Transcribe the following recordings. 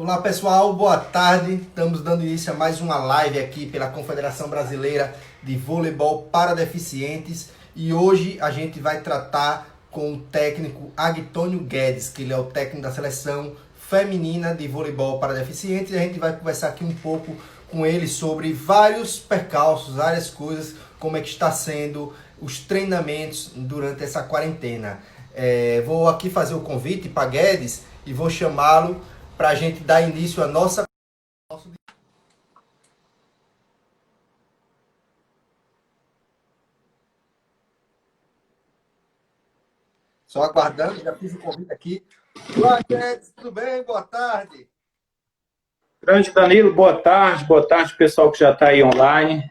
Olá pessoal, boa tarde. Estamos dando início a mais uma live aqui pela Confederação Brasileira de Voleibol para Deficientes e hoje a gente vai tratar com o técnico Agtônio Guedes, que ele é o técnico da seleção feminina de voleibol para deficientes, e a gente vai conversar aqui um pouco com ele sobre vários percalços, várias coisas, como é que está sendo os treinamentos durante essa quarentena. Vou aqui fazer o convite para Guedes e vou chamá-lo para a gente dar início à nossa... Só aguardando, já fiz o convite aqui. Olá, Guedes, tudo bem? Boa tarde. Grande Danilo, boa tarde pessoal que já está aí online.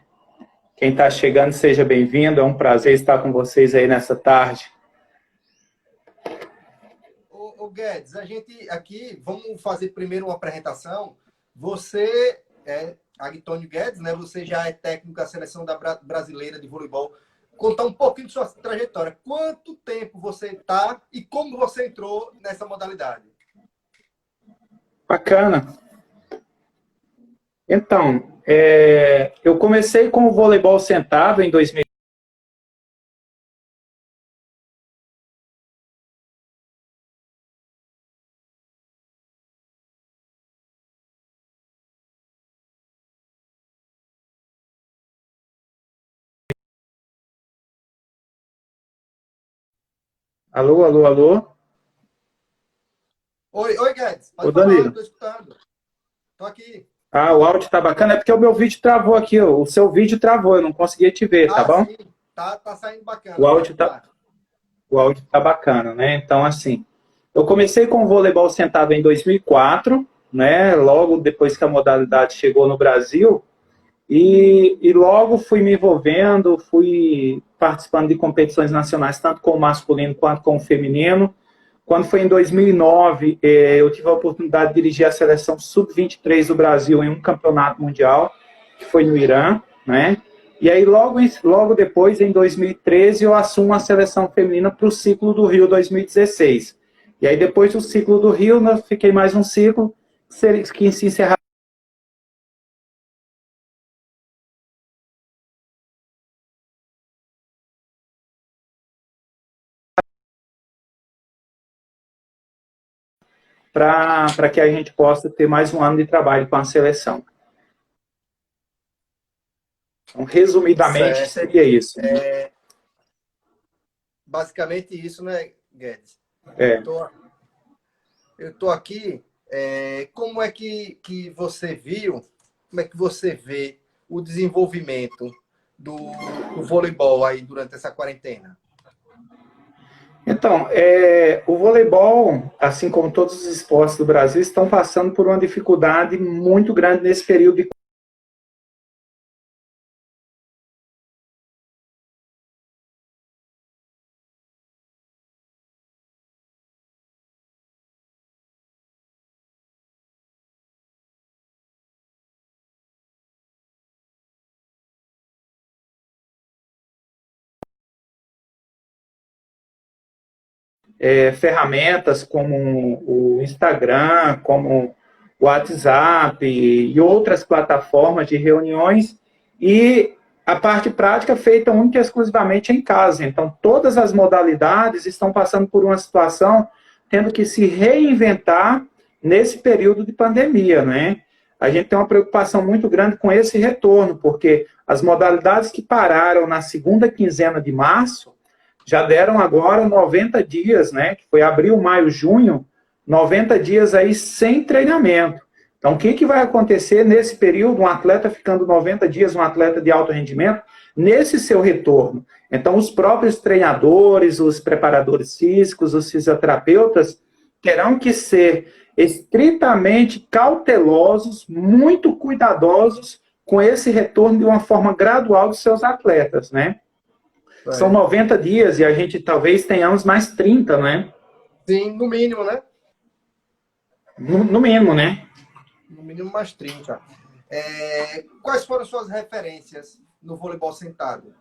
Quem está chegando, seja bem-vindo, é um prazer estar com vocês aí nessa tarde. Ô Guedes, a gente aqui, vamos fazer primeiro uma apresentação. Você é Agtônio Guedes, né? Você já é técnico da seleção brasileira de voleibol. Contar um pouquinho de sua trajetória. Quanto tempo você está e como você entrou nessa modalidade? Bacana. Então, eu comecei com o voleibol sentado em 2000. Alô, alô, alô? Oi, Guedes, Ô, pode falar, Danilo. estou escutando. Estou aqui. Ah, o áudio tá bacana, é porque o meu vídeo travou aqui, ó. O seu vídeo travou, eu não conseguia te ver, tá Ah, bom? sim, tá saindo O bacana, pode áudio tá, falar. o áudio tá bacana, né? Então, assim, eu comecei com o voleibol sentado em 2004, né? Logo depois que a modalidade chegou no Brasil. E logo fui me envolvendo, fui participando de competições nacionais, tanto com o masculino quanto com o feminino. Quando foi em 2009, eu tive a oportunidade de dirigir a seleção sub-23 do Brasil em um campeonato mundial, que foi no Irã, né? E aí, logo depois, em 2013, eu assumo a seleção feminina para o ciclo do Rio 2016. E aí, depois do ciclo do Rio, eu fiquei mais um ciclo que se encerrava para que a gente possa ter mais um ano de trabalho com a seleção. Então, resumidamente, Certo. seria isso. Basicamente isso, né, Guedes? É. Eu tô aqui. Como é que você viu, como é que você vê o desenvolvimento do voleibol aí durante essa quarentena? Então, o voleibol, assim como todos os esportes do Brasil, estão passando por uma dificuldade muito grande nesse período de... ferramentas como o Instagram, como o WhatsApp e outras plataformas de reuniões, e a parte prática feita única e exclusivamente em casa. Então, todas as modalidades estão passando por uma situação tendo que se reinventar nesse período de pandemia, né? A gente tem uma preocupação muito grande com esse retorno, porque as modalidades que pararam na segunda quinzena de março já deram agora 90 dias, né? Que foi abril, maio, junho, 90 dias aí sem treinamento. Então, o que vai acontecer nesse período, um atleta ficando 90 dias, um atleta de alto rendimento, nesse seu retorno? Então, os próprios treinadores, os preparadores físicos, os fisioterapeutas, terão que ser estritamente cautelosos, muito cuidadosos com esse retorno de uma forma gradual dos seus atletas, né? São 90 dias e a gente talvez tenhamos mais 30, né? Sim, no mínimo, né? No mínimo, né? No mínimo mais 30. Quais foram suas referências no voleibol sentado?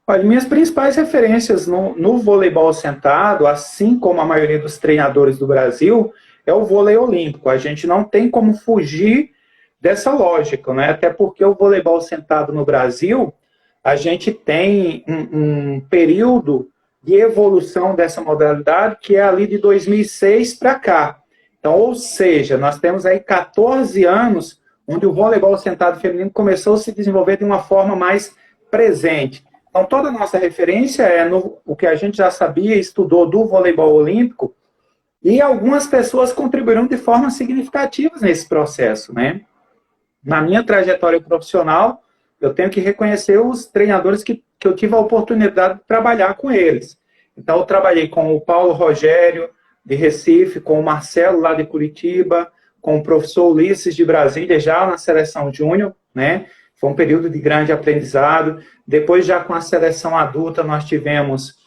Olha, minhas principais referências no voleibol sentado, assim como a maioria dos treinadores do Brasil, é o vôlei olímpico. A gente não tem como fugir dessa lógica, né? Até porque o voleibol sentado no Brasil, a gente tem um período de evolução dessa modalidade que é ali de 2006 para cá. Então, ou seja, nós temos aí 14 anos onde o voleibol sentado feminino começou a se desenvolver de uma forma mais presente. Então, toda a nossa referência é o que a gente já sabia e estudou do voleibol olímpico, e algumas pessoas contribuíram de forma significativa nesse processo, né? Na minha trajetória profissional, eu tenho que reconhecer os treinadores que eu tive a oportunidade de trabalhar com eles. Então, eu trabalhei com o Paulo Rogério, de Recife, com o Marcelo, lá de Curitiba, com o professor Ulisses, de Brasília, já na seleção júnior, né? Foi um período de grande aprendizado. Depois, já com a seleção adulta, nós tivemos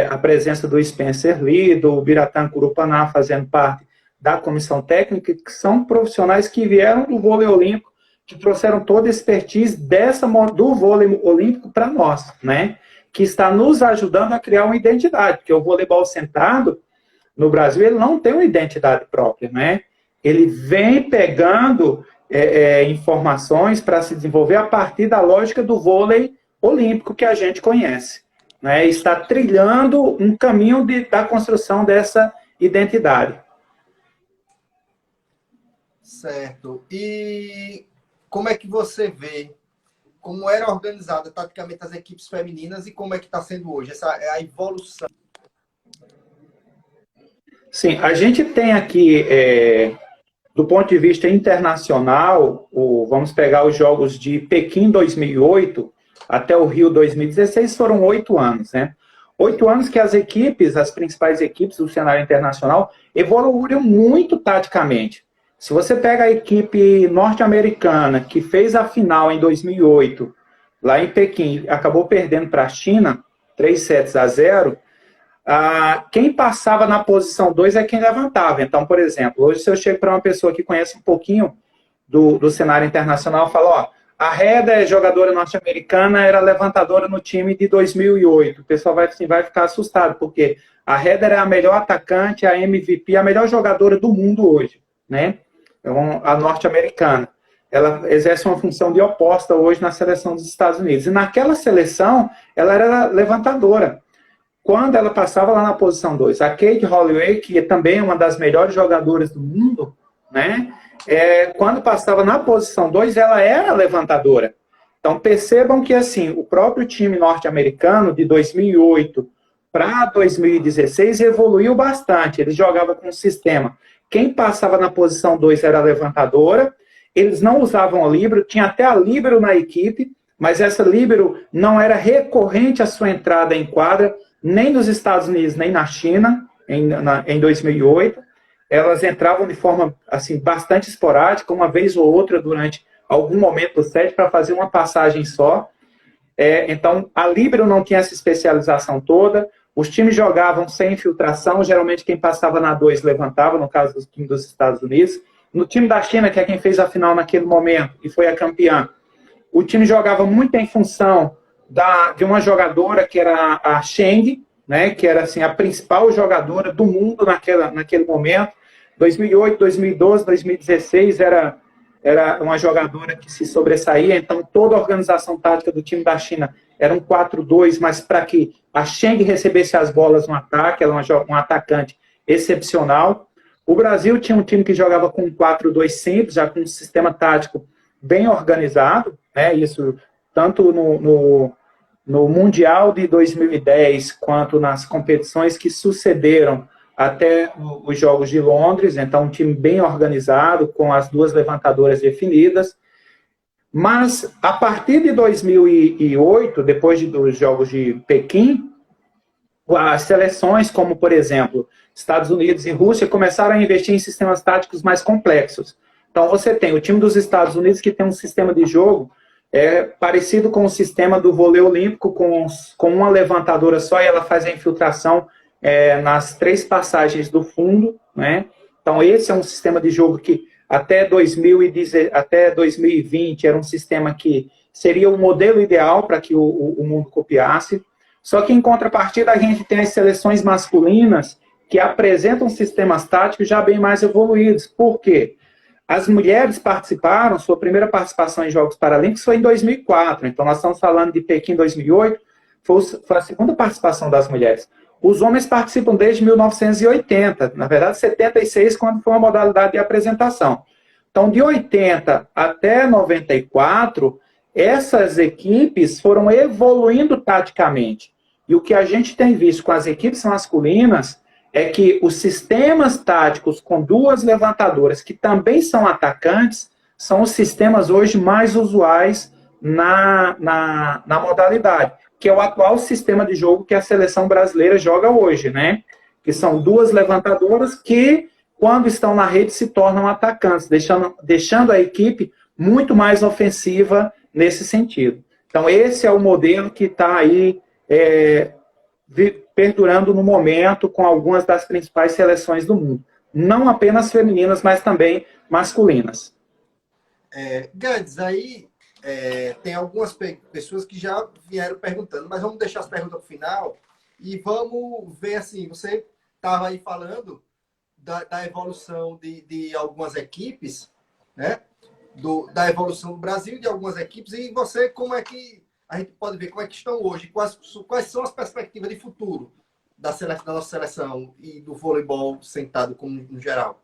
a presença do Spencer Lee, do Biratã Curupaná, fazendo parte da comissão técnica, que são profissionais que vieram do vôlei olímpico, que trouxeram toda a expertise do vôlei olímpico para nós, né? Que está nos ajudando a criar uma identidade, porque o voleibol sentado, no Brasil, ele não tem uma identidade própria, né? Ele vem pegando informações para se desenvolver a partir da lógica do vôlei olímpico que a gente conhece, né? Está trilhando um caminho da construção dessa identidade. Certo. E como é que você vê como era organizada taticamente as equipes femininas e como é que está sendo hoje? Essa é a evolução. Sim, a gente tem aqui, do ponto de vista internacional, vamos pegar os Jogos de Pequim 2008 até o Rio 2016, foram 8 anos, né? 8 anos que as principais equipes do cenário internacional, evoluíram muito taticamente. Se você pega a equipe norte-americana, que fez a final em 2008, lá em Pequim, acabou perdendo para a China, 3-0, quem passava na posição 2 é quem levantava. Então, por exemplo, hoje se eu chego para uma pessoa que conhece um pouquinho do cenário internacional, eu falo, ó, a Reda, jogadora norte-americana, era levantadora no time de 2008. O pessoal vai ficar assustado, porque a Reda é a melhor atacante, a MVP, a melhor jogadora do mundo hoje, né? Então, a norte-americana. Ela exerce uma função de oposta hoje na seleção dos Estados Unidos. E naquela seleção, ela era levantadora. Quando ela passava lá na posição 2, a Kate Holloway, que também é uma das melhores jogadoras do mundo, né? Quando passava na posição 2, ela era levantadora. Então, percebam que, assim, o próprio time norte-americano, de 2008 para 2016, evoluiu bastante. Eles jogavam com um sistema. Quem passava na posição 2 era a levantadora. Eles não usavam a líbero, tinha até a líbero na equipe, mas essa líbero não era recorrente a sua entrada em quadra, nem nos Estados Unidos, nem na China, em 2008. Elas entravam de forma assim, bastante esporádica, uma vez ou outra durante algum momento do set, para fazer uma passagem só. Então, a líbero não tinha essa especialização toda. Os times jogavam sem infiltração, geralmente quem passava na 2 levantava, no caso do time dos Estados Unidos. No time da China, que é quem fez a final naquele momento e foi a campeã, o time jogava muito em função de uma jogadora que era a Cheng, né, que era assim, a principal jogadora do mundo naquele momento. 2008, 2012, 2016 era uma jogadora que se sobressaía, então toda a organização tática do time da China era um 4-2, mas para que a Cheng recebesse as bolas no ataque, ela era um atacante excepcional. O Brasil tinha um time que jogava com um 4-2 simples, já com um sistema tático bem organizado, né, isso tanto no Mundial de 2010, quanto nas competições que sucederam até os Jogos de Londres. Então, um time bem organizado, com as 2 levantadoras definidas. Mas, a partir de 2008, depois dos Jogos de Pequim, as seleções como, por exemplo, Estados Unidos e Rússia começaram a investir em sistemas táticos mais complexos. Então, você tem o time dos Estados Unidos, que tem um sistema de jogo parecido com o sistema do vôlei olímpico, com uma levantadora só, e ela faz a infiltração nas 3 passagens do fundo, né? Então, esse é um sistema de jogo que até 2020 era um sistema que seria o modelo ideal para que o mundo copiasse. Só que, em contrapartida, a gente tem as seleções masculinas que apresentam sistemas táticos já bem mais evoluídos. Por quê? As mulheres participaram, sua primeira participação em Jogos Paralímpicos foi em 2004, então nós estamos falando de Pequim 2008, foi a segunda participação das mulheres. Os homens participam desde 1980, na verdade 76, quando foi uma modalidade de apresentação. Então, de 80 até 94, essas equipes foram evoluindo taticamente. E o que a gente tem visto com as equipes masculinas é que os sistemas táticos com duas levantadoras, que também são atacantes, são os sistemas hoje mais usuais na modalidade, que é o atual sistema de jogo que a seleção brasileira joga hoje, né? Que são duas levantadoras que, quando estão na rede, se tornam atacantes, deixando a equipe muito mais ofensiva nesse sentido. Então, esse é o modelo que está aí perdurando no momento com algumas das principais seleções do mundo. Não apenas femininas, mas também masculinas. Guedes, aí tem algumas pessoas que já vieram perguntando, mas vamos deixar as perguntas para o final e vamos ver assim, você estava aí falando da evolução de algumas equipes, né? Da evolução do Brasil e de algumas equipes, e você, como é que a gente pode ver como é que estão hoje, quais são as perspectivas de futuro da nossa seleção e do voleibol sentado como no geral?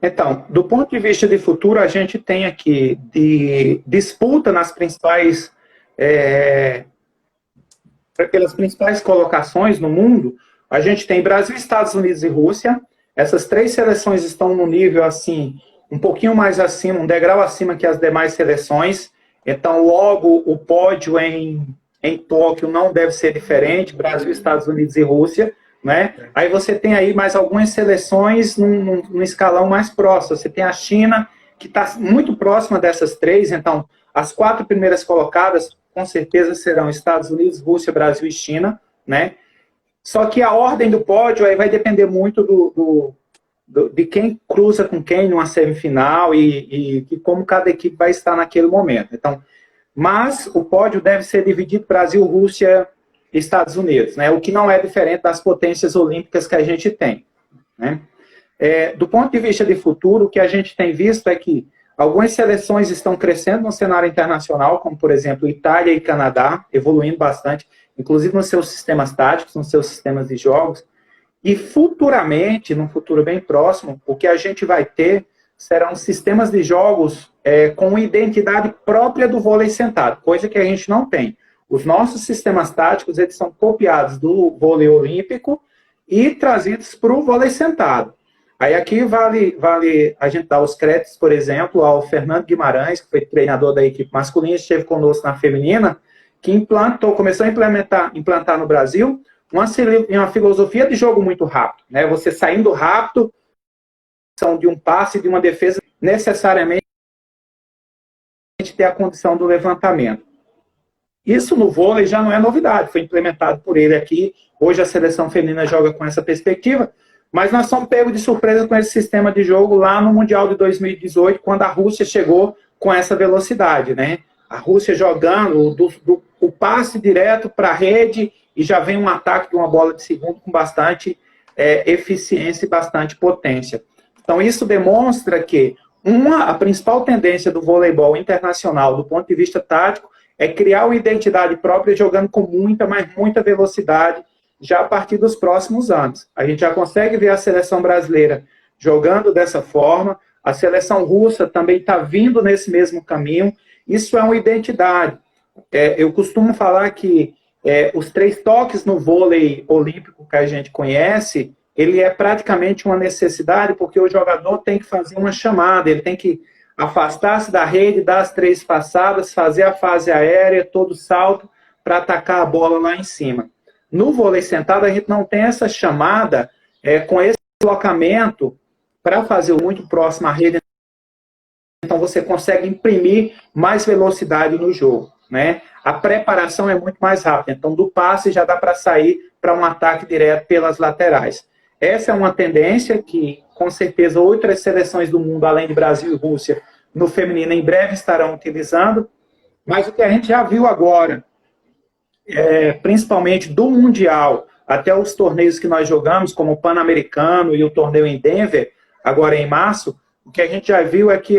Então, do ponto de vista de futuro, a gente tem aqui de disputa nas principais pelas principais colocações no mundo. A gente tem Brasil, Estados Unidos e Rússia. Essas três seleções estão no nível assim, um pouquinho mais acima, um degrau acima que as demais seleções. Então, logo, o pódio em Tóquio não deve ser diferente, Brasil, Estados Unidos e Rússia, né? Aí você tem aí mais algumas seleções num escalão mais próximo. Você tem a China, que está muito próxima dessas três. Então, as quatro primeiras colocadas, com certeza, serão Estados Unidos, Rússia, Brasil e China, né? Só que a ordem do pódio aí vai depender muito de quem cruza com quem numa semifinal e como cada equipe vai estar naquele momento. Então, mas o pódio deve ser dividido Brasil, Rússia e Estados Unidos, né? O que não é diferente das potências olímpicas que a gente tem, né? Do ponto de vista de futuro, o que a gente tem visto é que algumas seleções estão crescendo no cenário internacional, como, por exemplo, Itália e Canadá, evoluindo bastante, inclusive nos seus sistemas táticos, nos seus sistemas de jogos. E futuramente, num futuro bem próximo, o que a gente vai ter serão sistemas de jogos com identidade própria do vôlei sentado, coisa que a gente não tem. Os nossos sistemas táticos, eles são copiados do vôlei olímpico e trazidos para o vôlei sentado. Aí aqui vale a gente dar os créditos, por exemplo, ao Fernando Guimarães, que foi treinador da equipe masculina, esteve conosco na feminina, que começou a implantar no Brasil uma filosofia de jogo muito rápido, né? Você saindo rápido, de um passe, de uma defesa, necessariamente ter a condição do levantamento. Isso no vôlei já não é novidade, foi implementado por ele aqui. Hoje a seleção feminina joga com essa perspectiva, mas nós somos pegos de surpresa com esse sistema de jogo lá no Mundial de 2018, quando a Rússia chegou com essa velocidade, né? A Rússia jogando o passe direto para a rede e já vem um ataque de uma bola de segundo com bastante eficiência e bastante potência. Então, isso demonstra que a principal tendência do voleibol internacional, do ponto de vista tático, é criar uma identidade própria jogando com muita, mas muita velocidade já a partir dos próximos anos. A gente já consegue ver a seleção brasileira jogando dessa forma, a seleção russa também está vindo nesse mesmo caminho. Isso é uma identidade. Eu costumo falar que os 3 toques no vôlei olímpico que a gente conhece, ele é praticamente uma necessidade, porque o jogador tem que fazer uma chamada, ele tem que afastar-se da rede, dar as 3 passadas, fazer a fase aérea, todo salto, para atacar a bola lá em cima. No vôlei sentado, a gente não tem essa chamada com esse deslocamento para fazer muito próximo à rede. Então, você consegue imprimir mais velocidade no jogo, né? A preparação é muito mais rápida. Então, do passe já dá para sair para um ataque direto pelas laterais. Essa é uma tendência que, com certeza, outras seleções do mundo, além de Brasil e Rússia, no feminino, em breve estarão utilizando. Mas o que a gente já viu agora, principalmente do Mundial, até os torneios que nós jogamos, como o Pan-Americano e o torneio em Denver, agora em março, o que a gente já viu é que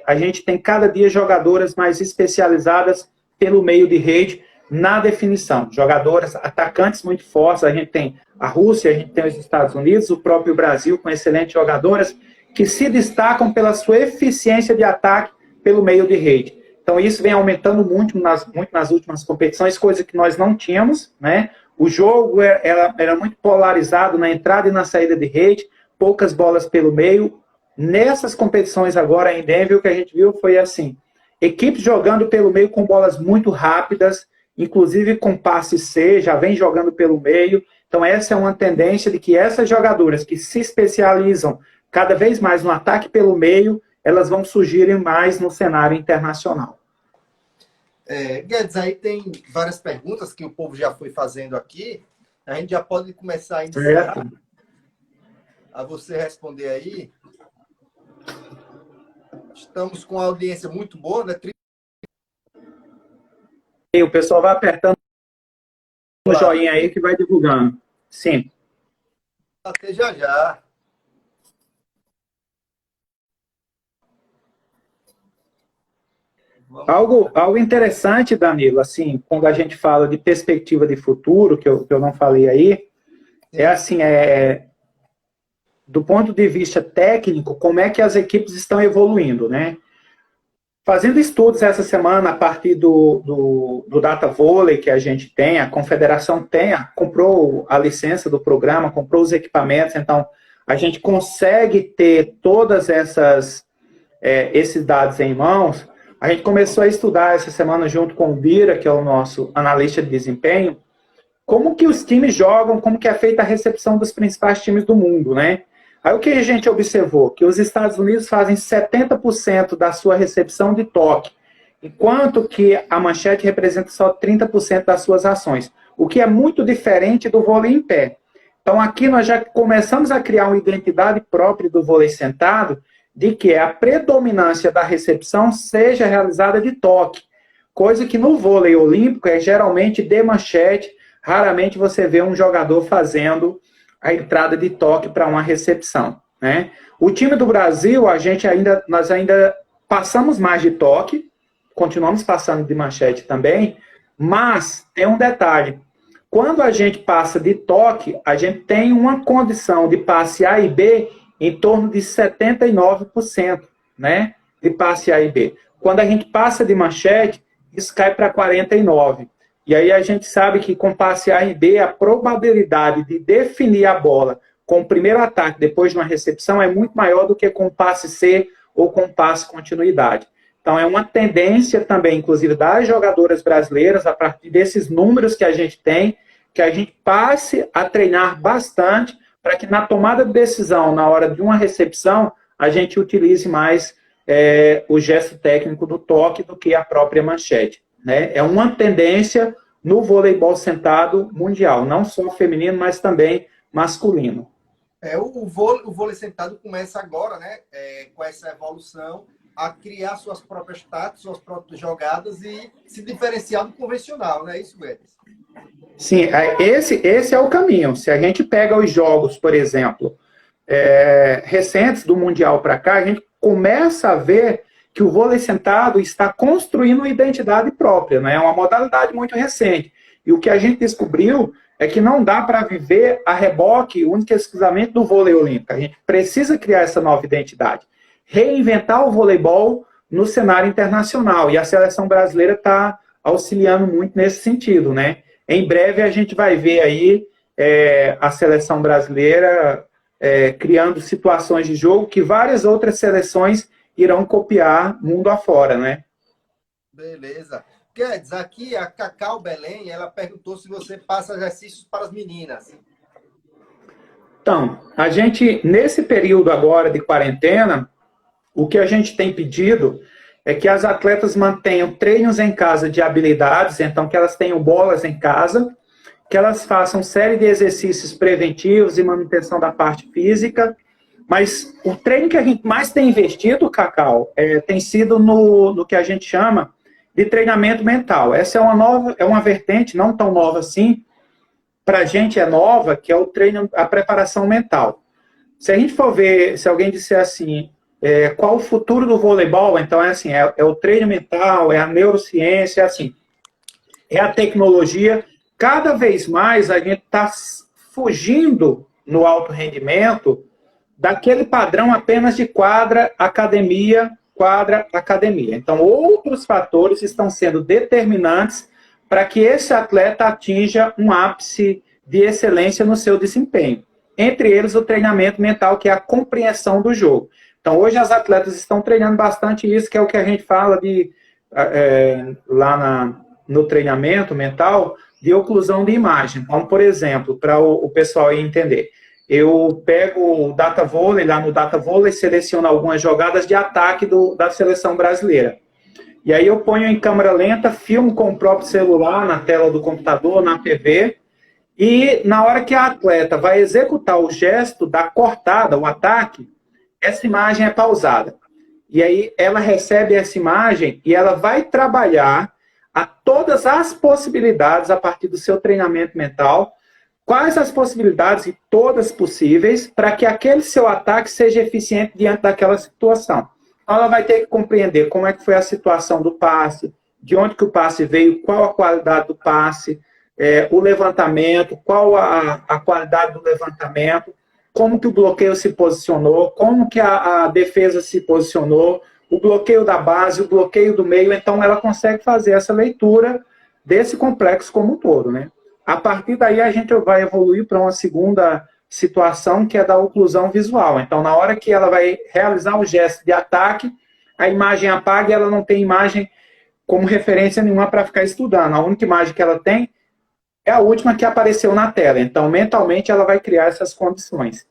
a gente tem cada dia jogadoras mais especializadas pelo meio de rede na definição. Jogadoras, atacantes muito fortes, a gente tem a Rússia, a gente tem os Estados Unidos, o próprio Brasil com excelentes jogadoras que se destacam pela sua eficiência de ataque pelo meio de rede. Então isso vem aumentando muito nas últimas competições, coisa que nós não tínhamos, né? O jogo era muito polarizado na entrada e na saída de rede, poucas bolas pelo meio. Nessas competições agora em Denver, o que a gente viu foi assim, equipes jogando pelo meio com bolas muito rápidas, inclusive com passe C, já vem jogando pelo meio. Então essa é uma tendência de que essas jogadoras que se especializam cada vez mais no ataque pelo meio, elas vão surgirem mais no cenário internacional. Guedes, aí tem várias perguntas que o povo já foi fazendo aqui. A gente já pode começar a iniciar a você responder aí. Estamos com uma audiência muito boa, né? E o pessoal vai apertando o joinha aí que vai divulgando. Sim. Até já já. Algo interessante, Danilo, assim, quando a gente fala de perspectiva de futuro, que eu não falei aí, é assim, do ponto de vista técnico, como é que as equipes estão evoluindo, né? Fazendo estudos essa semana a partir do Data Volley que a gente tem, a confederação comprou a licença do programa, comprou os equipamentos, então a gente consegue ter todas esses dados em mãos. A gente começou a estudar essa semana junto com o Bira, que é o nosso analista de desempenho, como que os times jogam, como que é feita a recepção dos principais times do mundo, né? Aí o que a gente observou? Que os Estados Unidos fazem 70% da sua recepção de toque, enquanto que a manchete representa só 30% das suas ações, o que é muito diferente do vôlei em pé. Então aqui nós já começamos a criar uma identidade própria do vôlei sentado, de que a predominância da recepção seja realizada de toque, coisa que no vôlei olímpico é geralmente de manchete, raramente você vê um jogador fazendo a entrada de toque para uma recepção, né? O time do Brasil, nós ainda passamos mais de toque, continuamos passando de manchete também, mas tem um detalhe, quando a gente passa de toque, a gente tem uma condição de passe A e B em torno de 79%, né, de passe A e B. Quando a gente passa de manchete, isso cai para 49%. E aí a gente sabe que com passe A e B, a probabilidade de definir a bola com o primeiro ataque depois de uma recepção é muito maior do que com passe C ou com passe continuidade. Então é uma tendência também, inclusive, das jogadoras brasileiras, a partir desses números que a gente tem, que a gente passe a treinar bastante para que na tomada de decisão, na hora de uma recepção, a gente utilize mais o gesto técnico do toque do que a própria manchete, né? É uma tendência no voleibol sentado mundial, não só feminino, mas também masculino. O vôlei sentado começa agora, né? Com essa evolução, a criar suas próprias táticas, suas próprias jogadas e se diferenciar do convencional, não é isso, Guedes? Sim, esse é o caminho. Se a gente pega os jogos, por exemplo, recentes do Mundial para cá, a gente começa a ver que o vôlei sentado está construindo uma identidade própria, né? É uma modalidade muito recente. E o que a gente descobriu é que não dá para viver a reboque única e exclusivamente do vôlei olímpico. A gente precisa criar essa nova identidade. Reinventar o voleibol no cenário internacional. E a seleção brasileira está auxiliando muito nesse sentido, né? Em breve a gente vai ver aí a seleção brasileira criando situações de jogo que várias outras seleções irão copiar mundo afora, né? Beleza. Guedes, aqui a Cacau Belém, ela perguntou se você passa exercícios para as meninas. Então, a gente, nesse período agora de quarentena, o que a gente tem pedido é que as atletas mantenham treinos em casa de habilidades, então que elas tenham bolas em casa, que elas façam série de exercícios preventivos e manutenção da parte física, mas o treino que a gente mais tem investido, Cacau, tem sido no que a gente chama de treinamento mental. Essa é uma vertente, não tão nova assim, para a gente é nova, que é o treino, a preparação mental. Se a gente for ver, se alguém disser assim, qual o futuro do voleibol, então é assim, é o treino mental, é a neurociência, é assim, é a tecnologia. Cada vez mais a gente está fugindo no alto rendimento daquele padrão apenas de quadra, academia. Então, outros fatores estão sendo determinantes para que esse atleta atinja um ápice de excelência no seu desempenho. Entre eles, o treinamento mental, que é a compreensão do jogo. Então, hoje as atletas estão treinando bastante isso, que é o que a gente fala lá no treinamento mental, de oclusão de imagem. Então, por exemplo, para o pessoal aí entender, eu pego o data vôlei, lá no data vôlei, seleciono algumas jogadas de ataque da seleção brasileira. E aí eu ponho em câmera lenta, filmo com o próprio celular, na tela do computador, na TV, e na hora que a atleta vai executar o gesto da cortada, o ataque, essa imagem é pausada. E aí ela recebe essa imagem e ela vai trabalhar a todas as possibilidades a partir do seu treinamento mental, quais as possibilidades e todas possíveis para que aquele seu ataque seja eficiente diante daquela situação. Então, ela vai ter que compreender como é que foi a situação do passe, de onde que o passe veio, qual a qualidade do passe, o levantamento, qual a qualidade do levantamento, como que o bloqueio se posicionou, como que a defesa se posicionou, o bloqueio da base, o bloqueio do meio. Então, ela consegue fazer essa leitura desse complexo como um todo, né? A partir daí, a gente vai evoluir para uma segunda situação, que é da oclusão visual. Então, na hora que ela vai realizar o gesto de ataque, a imagem apaga e ela não tem imagem como referência nenhuma para ficar estudando. A única imagem que ela tem é a última que apareceu na tela. Então, mentalmente, ela vai criar essas condições.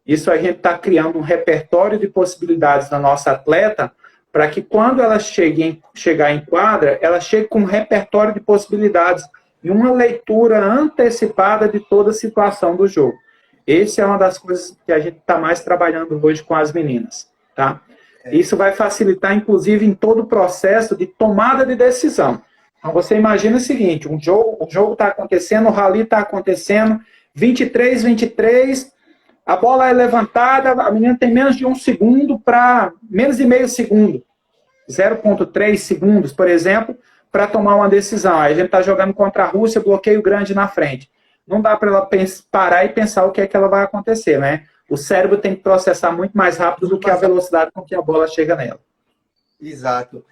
Isso a gente está criando um repertório de possibilidades da nossa atleta para que quando ela chegar em quadra, ela chegue com um repertório de possibilidades e uma leitura antecipada de toda a situação do jogo. Essa é uma das coisas que a gente está mais trabalhando hoje com as meninas. Tá? Isso vai facilitar, inclusive, em todo o processo de tomada de decisão. Então, você imagina o seguinte, o jogo está acontecendo, o rally está acontecendo, 23, a bola é levantada, a menina tem menos de 1 segundo para menos de meio segundo, 0,3 segundos, por exemplo, para tomar uma decisão. Aí a gente está jogando contra a Rússia, bloqueio grande na frente. Não dá para ela parar e pensar o que é que ela vai acontecer, né? O cérebro tem que processar muito mais rápido do que a velocidade com que a bola chega nela. Exato.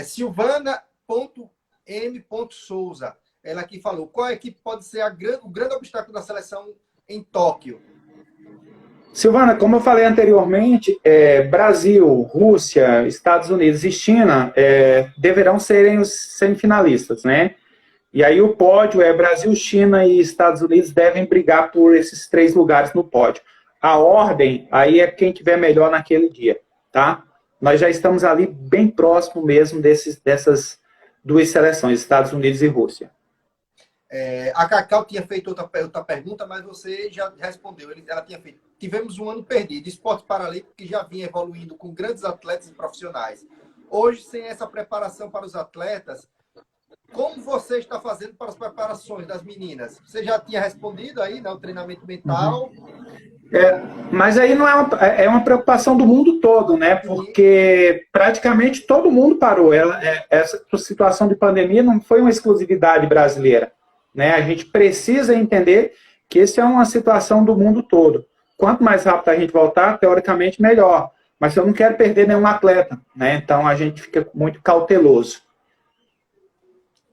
Silvana.m. Souza, ela aqui falou, qual equipe pode ser o grande obstáculo da seleção em Tóquio? Silvana, como eu falei anteriormente, Brasil, Rússia, Estados Unidos e China deverão serem os semifinalistas, né? E aí o pódio Brasil, China e Estados Unidos devem brigar por esses 3 lugares no pódio. A ordem, aí é quem tiver melhor naquele dia, tá? Nós já estamos ali bem próximo mesmo dessas 2 seleções, Estados Unidos e Rússia. A Cacau tinha feito outra pergunta, mas você já respondeu. Ela tinha feito. Tivemos um ano perdido. Esporte paralímpico que já vinha evoluindo com grandes atletas e profissionais. Hoje, sem essa preparação para os atletas, como você está fazendo para as preparações das meninas? Você já tinha respondido aí, né? O treinamento mental. Mas aí não é uma preocupação do mundo todo, né? Porque praticamente todo mundo parou. Essa situação de pandemia não foi uma exclusividade brasileira, né? A gente precisa entender que isso é uma situação do mundo todo. Quanto mais rápido a gente voltar, teoricamente, melhor. Mas eu não quero perder nenhum atleta, né? Então a gente fica muito cauteloso.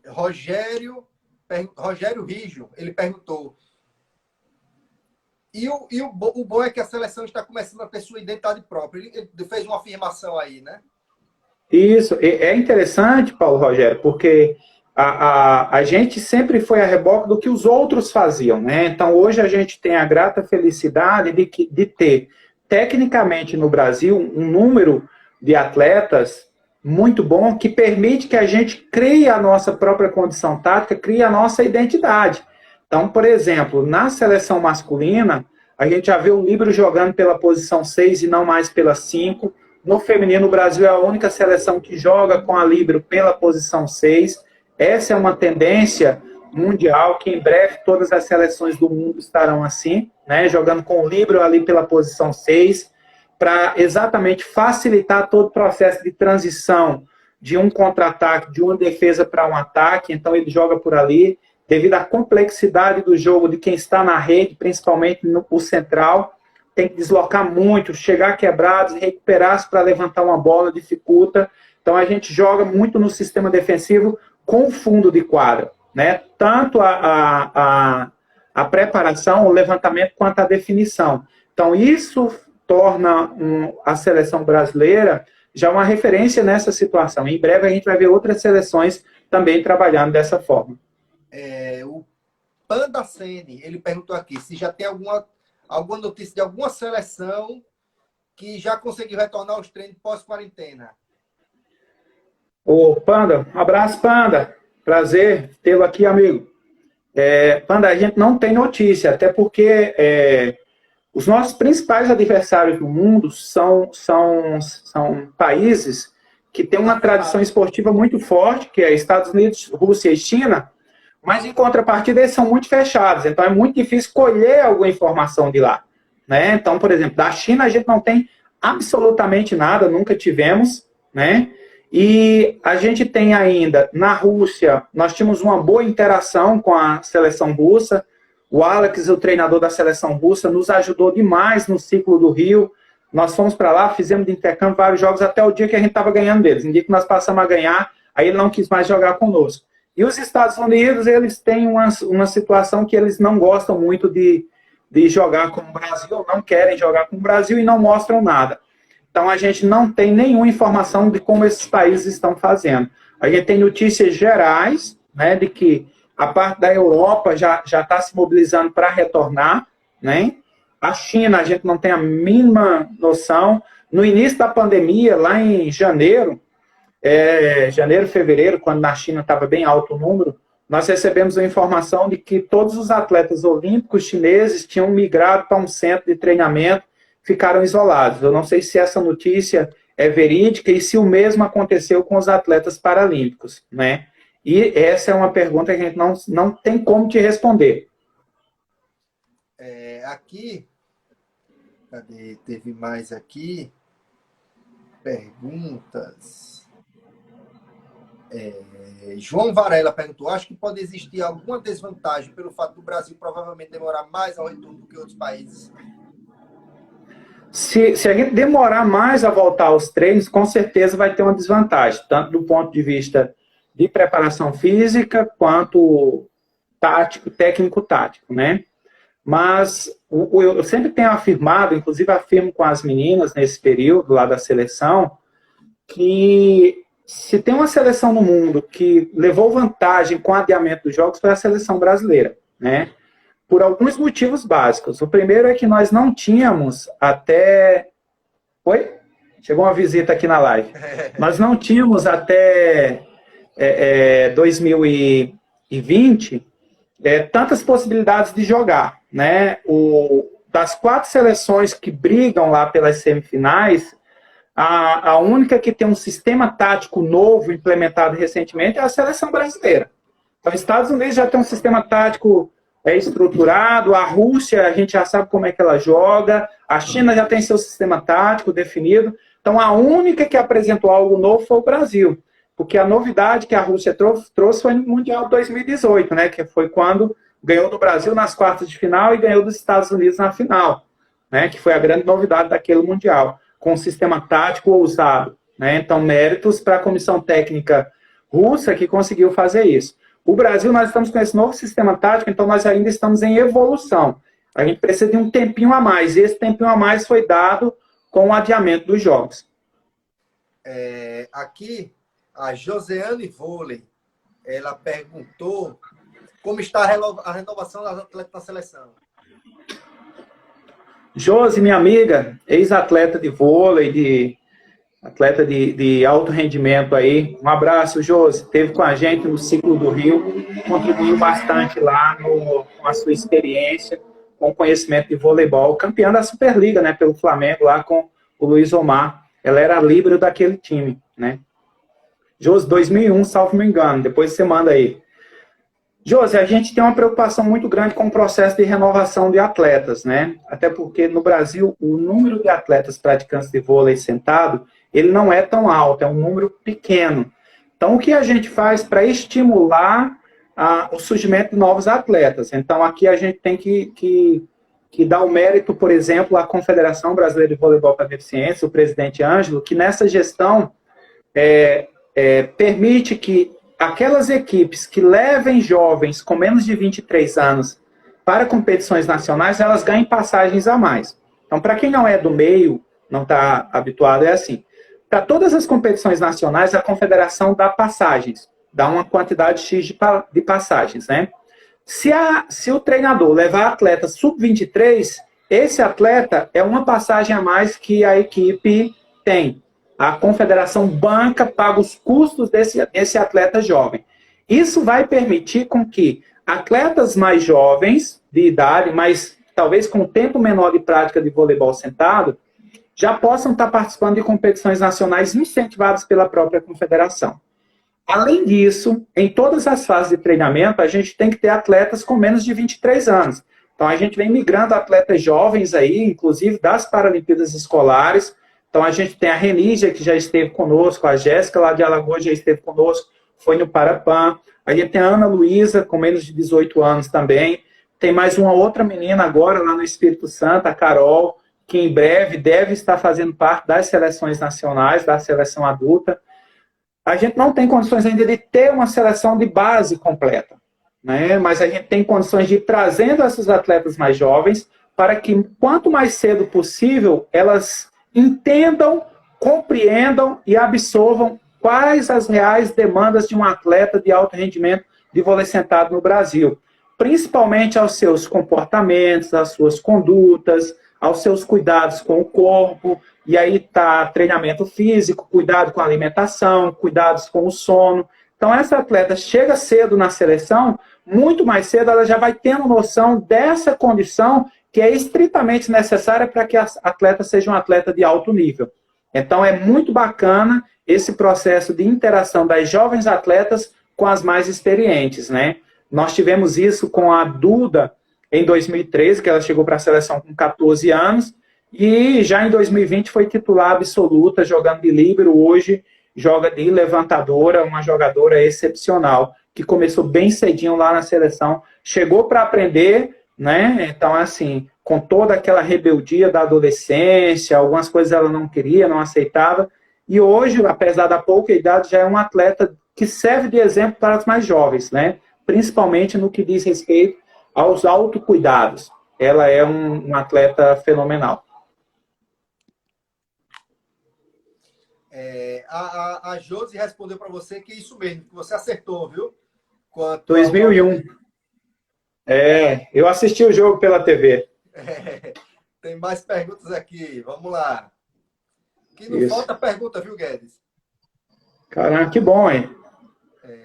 Rogério Rijo, ele perguntou. E o bom é que a seleção está começando a ter sua identidade própria. Ele fez uma afirmação aí, né? Isso. É interessante, Paulo Rogério, porque a gente sempre foi a reboque do que os outros faziam, né? Então, hoje a gente tem a grata felicidade de ter, tecnicamente, no Brasil, um número de atletas muito bom que permite que a gente crie a nossa própria condição tática, crie a nossa identidade. Então, por exemplo, na seleção masculina, a gente já vê o líbero jogando pela posição 6 e não mais pela 5. No feminino, o Brasil é a única seleção que joga com a líbero pela posição 6. Essa é uma tendência mundial, que em breve todas as seleções do mundo estarão assim, né, jogando com o líbero ali pela posição 6, para exatamente facilitar todo o processo de transição de um contra-ataque, de uma defesa para um ataque. Então ele joga por ali, devido à complexidade do jogo de quem está na rede, principalmente o central, tem que deslocar muito, chegar quebrados, recuperar-se para levantar uma bola, dificulta. Então a gente joga muito no sistema defensivo com fundo de quadra, né? Tanto a preparação, o levantamento, quanto a definição. Então isso torna a seleção brasileira já uma referência nessa situação. Em breve a gente vai ver outras seleções também trabalhando dessa forma. O Panda Sene, ele perguntou aqui se já tem alguma notícia de alguma seleção que já conseguiu retornar aos treinos pós-quarentena. Ô, Panda, um abraço, Panda. Prazer tê-lo aqui, amigo. Panda, a gente não tem notícia, até porque os nossos principais adversários no mundo são países que têm uma tradição esportiva muito forte, que é Estados Unidos, Rússia e China, mas em contrapartida eles são muito fechados, então é muito difícil colher alguma informação de lá, né? Então, por exemplo, da China a gente não tem absolutamente nada, nunca tivemos, né? E a gente tem ainda, na Rússia, nós tínhamos uma boa interação com a seleção russa. O Alex, o treinador da seleção russa, nos ajudou demais no ciclo do Rio. Nós fomos para lá, fizemos de intercâmbio vários jogos até o dia que a gente estava ganhando deles. No dia que nós passamos a ganhar, aí ele não quis mais jogar conosco. E os Estados Unidos, eles têm uma situação que eles não gostam muito de jogar com o Brasil, não querem jogar com o Brasil e não mostram nada. Então, a gente não tem nenhuma informação de como esses países estão fazendo. A gente tem notícias gerais, né, de que a parte da Europa já está se mobilizando para retornar, né? A China, a gente não tem a mínima noção. No início da pandemia, lá em janeiro, fevereiro, quando na China estava bem alto o número, nós recebemos a informação de que todos os atletas olímpicos chineses tinham migrado para um centro de treinamento, ficaram isolados. Eu não sei se essa notícia é verídica e se o mesmo aconteceu com os atletas paralímpicos, né? E essa é uma pergunta que a gente não tem como te responder. Aqui, cadê? Teve mais aqui perguntas. João Varela perguntou: acho que pode existir alguma desvantagem pelo fato do Brasil provavelmente demorar mais ao retorno do que outros países? Se a gente demorar mais a voltar aos treinos, com certeza vai ter uma desvantagem, tanto do ponto de vista de preparação física, quanto tático, técnico-tático, né? Mas eu sempre tenho afirmado, inclusive afirmo com as meninas nesse período lá da seleção, que se tem uma seleção no mundo que levou vantagem com o adiamento dos jogos, foi a seleção brasileira, né? Por alguns motivos básicos. O primeiro é que nós não tínhamos até... Oi? Chegou uma visita aqui na live. Nós não tínhamos até 2020 tantas possibilidades de jogar, né? Das 4 seleções que brigam lá pelas semifinais, a única que tem um sistema tático novo implementado recentemente é a seleção brasileira. Então, os Estados Unidos já tem um sistema tático estruturado, a Rússia, a gente já sabe como é que ela joga, a China já tem seu sistema tático definido. Então, a única que apresentou algo novo foi o Brasil, porque a novidade que a Rússia trouxe foi no Mundial 2018, né, que foi quando ganhou do Brasil nas quartas de final e ganhou dos Estados Unidos na final, né, que foi a grande novidade daquele Mundial, com um sistema tático ousado, né? Então, méritos para a comissão técnica russa que conseguiu fazer isso. O Brasil, nós estamos com esse novo sistema tático, então nós ainda estamos em evolução. A gente precisa de um tempinho a mais, e esse tempinho a mais foi dado com o adiamento dos jogos. Aqui, a Joseane Vôlei, ela perguntou como está a renovação das atletas da seleção. Josi, minha amiga, ex-atleta de vôlei, atleta de alto rendimento aí. Um abraço, Josi. Esteve com a gente no ciclo do Rio, contribuiu bastante lá com a sua experiência, com o conhecimento de voleibol. Campeã da Superliga, né, pelo Flamengo, lá com o Luiz Omar. Ela era a líbero daquele time, né? Josi, 2001, salvo me engano. Depois você manda aí. Josi, a gente tem uma preocupação muito grande com o processo de renovação de atletas, né? Até porque no Brasil o número de atletas praticantes de vôlei sentado, ele não é tão alto, é um número pequeno. Então, o que a gente faz para estimular o surgimento de novos atletas? Então, aqui a gente tem que dar o mérito, por exemplo, à Confederação Brasileira de Voleibol para Deficientes, o presidente Ângelo, que nessa gestão permite que aquelas equipes que levem jovens com menos de 23 anos para competições nacionais, elas ganhem passagens a mais. Então, para quem não é do meio, não está habituado, é assim. Para todas as competições nacionais, a confederação dá passagens, dá uma quantidade X de passagens, né? Se o treinador levar atleta sub-23, esse atleta é uma passagem a mais que a equipe tem. A confederação banca, paga os custos desse atleta jovem. Isso vai permitir com que atletas mais jovens, de idade, mas talvez com tempo menor de prática de voleibol sentado, já possam estar participando de competições nacionais incentivadas pela própria confederação. Além disso, em todas as fases de treinamento, a gente tem que ter atletas com menos de 23 anos. Então, a gente vem migrando atletas jovens aí, inclusive das Paralimpíadas Escolares. Então, a gente tem a Renígia, que já esteve conosco, a Jéssica, lá de Alagoas, já esteve conosco, foi no Parapan. A gente tem a Ana Luísa, com menos de 18 anos também. Tem mais uma outra menina agora, lá no Espírito Santo, a Carol, que em breve deve estar fazendo parte das seleções nacionais, da seleção adulta. A gente não tem condições ainda de ter uma seleção de base completa, né? Mas a gente tem condições de ir trazendo esses atletas mais jovens para que, quanto mais cedo possível, elas entendam, compreendam e absorvam quais as reais demandas de um atleta de alto rendimento de vôlei sentado no Brasil, principalmente aos seus comportamentos, às suas condutas, aos seus cuidados com o corpo. E aí está treinamento físico, cuidado com a alimentação, cuidados com o sono. Então, essa atleta chega cedo na seleção, muito mais cedo ela já vai tendo noção dessa condição que é estritamente necessária para que a atleta seja um atleta de alto nível. Então, é muito bacana esse processo de interação das jovens atletas com as mais experientes, né? Nós tivemos isso com a Duda em 2013, que ela chegou para a seleção com 14 anos, e já em 2020 foi titular absoluta, jogando de líbero, hoje joga de levantadora, uma jogadora excepcional, que começou bem cedinho lá na seleção, chegou para aprender, né? Então, assim, com toda aquela rebeldia da adolescência, algumas coisas ela não queria, não aceitava, e hoje, apesar da pouca idade, já é um atleta que serve de exemplo para os mais jovens, né? Principalmente no que diz respeito aos autocuidados. Ela é um atleta fenomenal. A Josi respondeu para você que é isso mesmo, que você acertou, viu? 2001. Eu assisti o jogo pela TV. Tem mais perguntas aqui, vamos lá. Que não falta pergunta, viu, Guedes? Caramba, que bom, hein?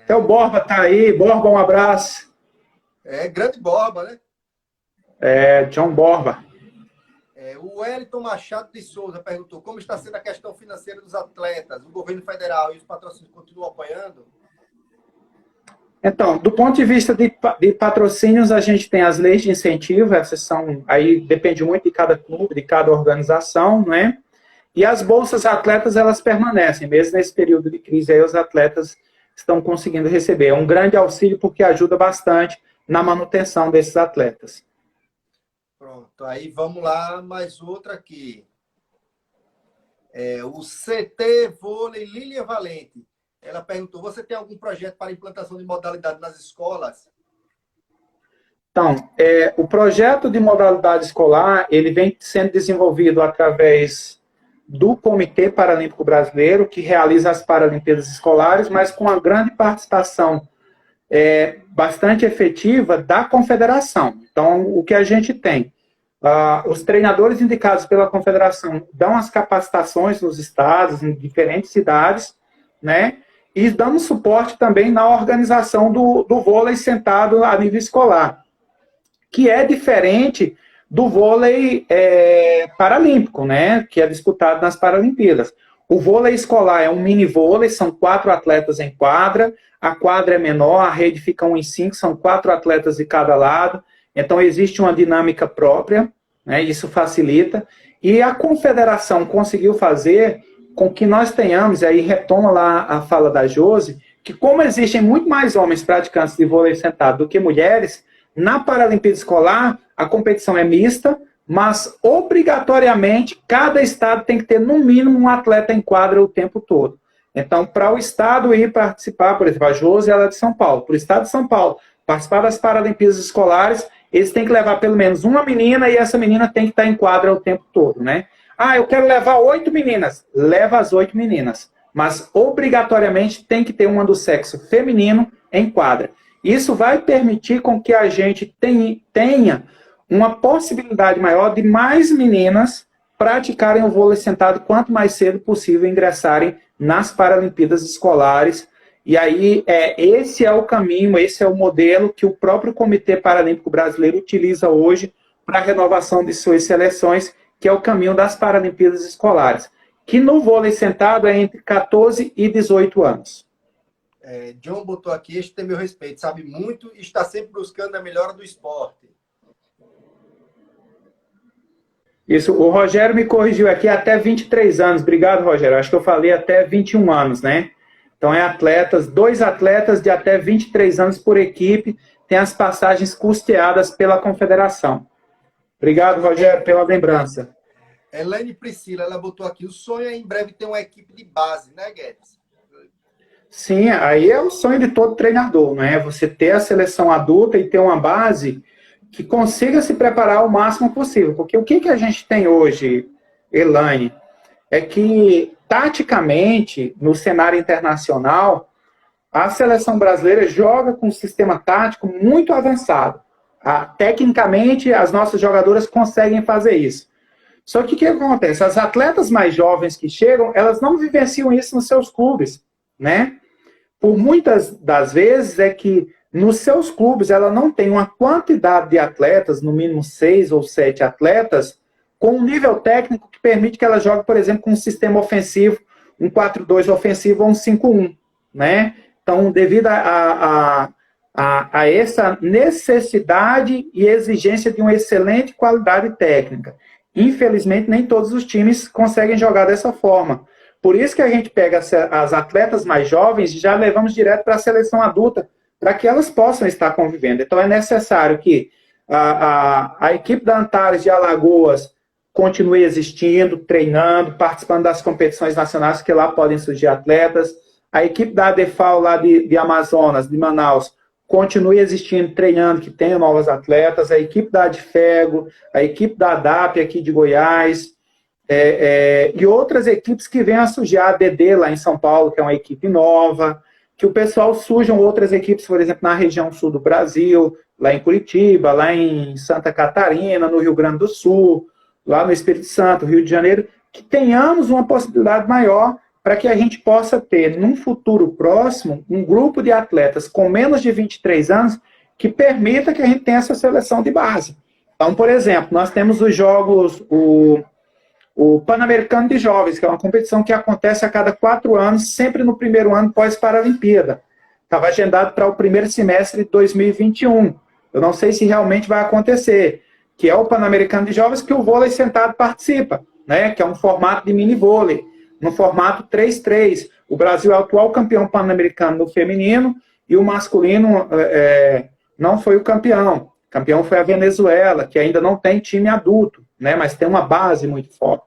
Até o Borba tá aí. Borba, um abraço. Grande Borba, né? John Borba. O Wellington Machado de Souza perguntou como está sendo a questão financeira dos atletas, o governo federal e os patrocínios continuam apoiando? Então, do ponto de vista de patrocínios, a gente tem as leis de incentivo, essas são, aí depende muito de cada clube, de cada organização, né? E as bolsas atletas, elas permanecem, mesmo nesse período de crise, aí os atletas estão conseguindo receber. É um grande auxílio porque ajuda bastante na manutenção desses atletas. Pronto, aí vamos lá, mais outra aqui. O CT Vôlei Lília Valente. Ela perguntou, você tem algum projeto para implantação de modalidade nas escolas? Então, o projeto de modalidade escolar, ele vem sendo desenvolvido através do Comitê Paralímpico Brasileiro, que realiza as Paralimpíadas Escolares, mas com a grande participação bastante efetiva da confederação. Então, o que a gente tem? Os treinadores indicados pela confederação dão as capacitações nos estados, em diferentes cidades, né? E damos suporte também na organização do vôlei sentado a nível escolar, que é diferente do vôlei paralímpico, né? Que é disputado nas Paralimpíadas. O vôlei escolar é um mini vôlei, são 4 atletas em quadra, a quadra é menor, a rede fica 1 em 5, são 4 atletas de cada lado, então existe uma dinâmica própria, né, isso facilita, e a confederação conseguiu fazer com que nós tenhamos, e aí retoma lá a fala da Josi, que como existem muito mais homens praticantes de vôlei sentado do que mulheres, na Paralimpíada Escolar a competição é mista, mas obrigatoriamente cada estado tem que ter no mínimo um atleta em quadra o tempo todo. Então, para o estado ir participar, por exemplo, a Josi ela é de São Paulo, para o estado de São Paulo participar das Paralimpíadas Escolares, eles têm que levar pelo menos uma menina e essa menina tem que estar em quadra o tempo todo, né? Ah, eu quero levar 8 meninas. Leva as 8 meninas. Mas, obrigatoriamente, tem que ter uma do sexo feminino em quadra. Isso vai permitir com que a gente tenha uma possibilidade maior de mais meninas praticarem o vôlei sentado quanto mais cedo possível ingressarem nas Paralimpíadas Escolares. E aí, esse é o caminho, esse é o modelo que o próprio Comitê Paralímpico Brasileiro utiliza hoje para a renovação de suas seleções, que é o caminho das Paralimpíadas Escolares, que no vôlei sentado é entre 14 e 18 anos. John botou aqui, este tem meu respeito, sabe muito e está sempre buscando a melhora do esporte. Isso, o Rogério me corrigiu aqui, até 23 anos. Obrigado, Rogério. Acho que eu falei até 21 anos, né? Então, 2 atletas de até 23 anos por equipe, tem as passagens custeadas pela confederação. Obrigado, Rogério, pela lembrança. Elaine Priscila, ela botou aqui, o sonho é em breve ter uma equipe de base, né, Guedes? Sim, aí é o sonho de todo treinador, né? Você ter a seleção adulta e ter uma base que consiga se preparar o máximo possível. Porque o que a gente tem hoje, Elaine, é que, taticamente, no cenário internacional, a seleção brasileira joga com um sistema tático muito avançado. Tecnicamente, as nossas jogadoras conseguem fazer isso. Só que o que acontece? As atletas mais jovens que chegam, elas não vivenciam isso nos seus clubes, né? Por muitas das vezes é que nos seus clubes ela não tem uma quantidade de atletas, no mínimo 6 ou 7 atletas, com um nível técnico que permite que ela jogue, por exemplo, com um sistema ofensivo, um 4-2 ofensivo ou um 5-1, né? Então, devido a essa necessidade e exigência de uma excelente qualidade técnica. Infelizmente, nem todos os times conseguem jogar dessa forma. Por isso que a gente pega as atletas mais jovens e já levamos direto para a seleção adulta, para que elas possam estar convivendo. Então, é necessário que a equipe da Antares de Alagoas continue existindo, treinando, participando das competições nacionais, que lá podem surgir atletas. A equipe da ADEFAL lá de Amazonas, de Manaus, continue existindo, treinando, que tenha novos atletas. A equipe da ADFEGO, a equipe da ADAP aqui de Goiás, e outras equipes que venham a surgir. A ADD lá em São Paulo, que é uma equipe nova, que o pessoal surjam outras equipes, por exemplo, na região sul do Brasil, lá em Curitiba, lá em Santa Catarina, no Rio Grande do Sul, lá no Espírito Santo, Rio de Janeiro, que tenhamos uma possibilidade maior para que a gente possa ter, num futuro próximo, um grupo de atletas com menos de 23 anos que permita que a gente tenha essa seleção de base. Então, por exemplo, nós temos os jogos, o Pan-Americano de Jovens, que é uma competição que acontece a cada 4 anos, sempre no primeiro ano pós-Paralimpíada. Estava agendado para o primeiro semestre de 2021. Eu não sei se realmente vai acontecer, que é o Pan-Americano de Jovens, que o vôlei sentado participa, né? Que é um formato de mini-vôlei, no formato 3-3. O Brasil é o atual campeão pan-americano no feminino e o masculino não foi o campeão. O campeão foi a Venezuela, que ainda não tem time adulto, né? Mas tem uma base muito forte.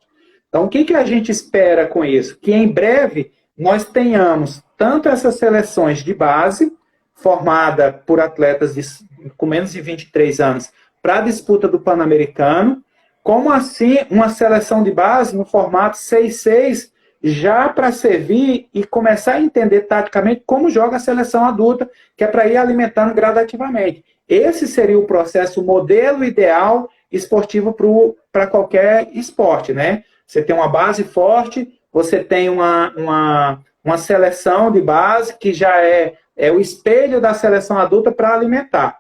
Então, o que a gente espera com isso? Que em breve nós tenhamos tanto essas seleções de base, formada por atletas com menos de 23 anos, para a disputa do Pan-Americano, como assim uma seleção de base no formato 6-6, já para servir e começar a entender taticamente como joga a seleção adulta, que é para ir alimentando gradativamente. Esse seria o processo, o modelo ideal esportivo para qualquer esporte, né? Você tem uma base forte, você tem uma seleção de base que já é o espelho da seleção adulta para alimentar.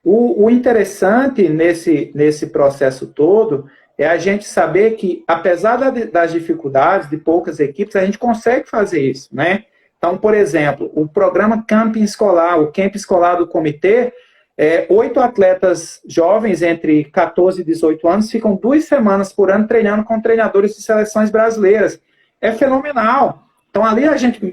O interessante nesse processo todo é a gente saber que, apesar das dificuldades de poucas equipes, a gente consegue fazer isso, né? Então, por exemplo, o programa Camping Escolar, o Camp Escolar do Comitê, 8 atletas jovens entre 14 e 18 anos ficam 2 semanas por ano treinando com treinadores de seleções brasileiras. É fenomenal. Então, ali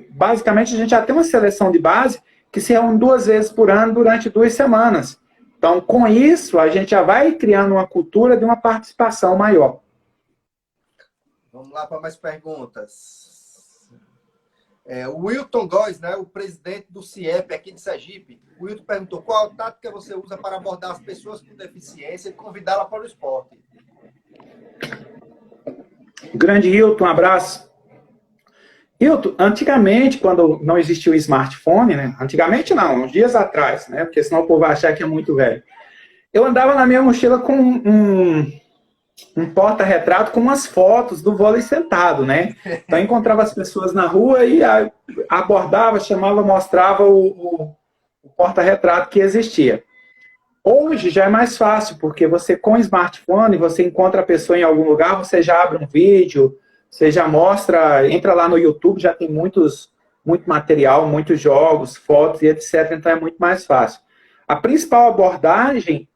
basicamente, a gente já tem uma seleção de base que se reúne 2 vezes por ano durante 2 semanas. Então, com isso, a gente já vai criando uma cultura de uma participação maior. Vamos lá para mais perguntas. O Wilton Góes, né, o presidente do CIEP aqui de Sergipe, o Wilton perguntou qual tática você usa para abordar as pessoas com deficiência e convidá-la para o esporte. Grande Wilton, um abraço. Hilton, antigamente, quando não existia o smartphone, né? Antigamente não, uns dias atrás, né? Porque senão o povo vai achar que é muito velho. Eu andava na minha mochila com um porta-retrato com umas fotos do vôlei sentado, né? Então eu encontrava as pessoas na rua e abordava, chamava, mostrava o porta-retrato que existia. Hoje já é mais fácil, porque você com o smartphone, você encontra a pessoa em algum lugar, você já abre um vídeo, você já mostra, entra lá no YouTube, já tem muito material, muitos jogos, fotos e etc. Então é muito mais fácil. A principal abordagem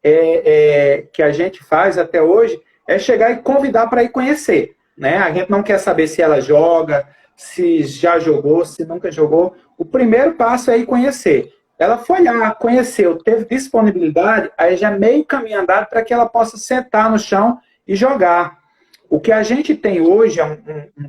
que a gente faz até hoje é chegar e convidar para ir conhecer, né? A gente não quer saber se ela joga, se já jogou, se nunca jogou. O primeiro passo é ir conhecer. Ela foi lá, conheceu, teve disponibilidade, aí já meio caminho andado para que ela possa sentar no chão e jogar. O que a gente tem hoje é um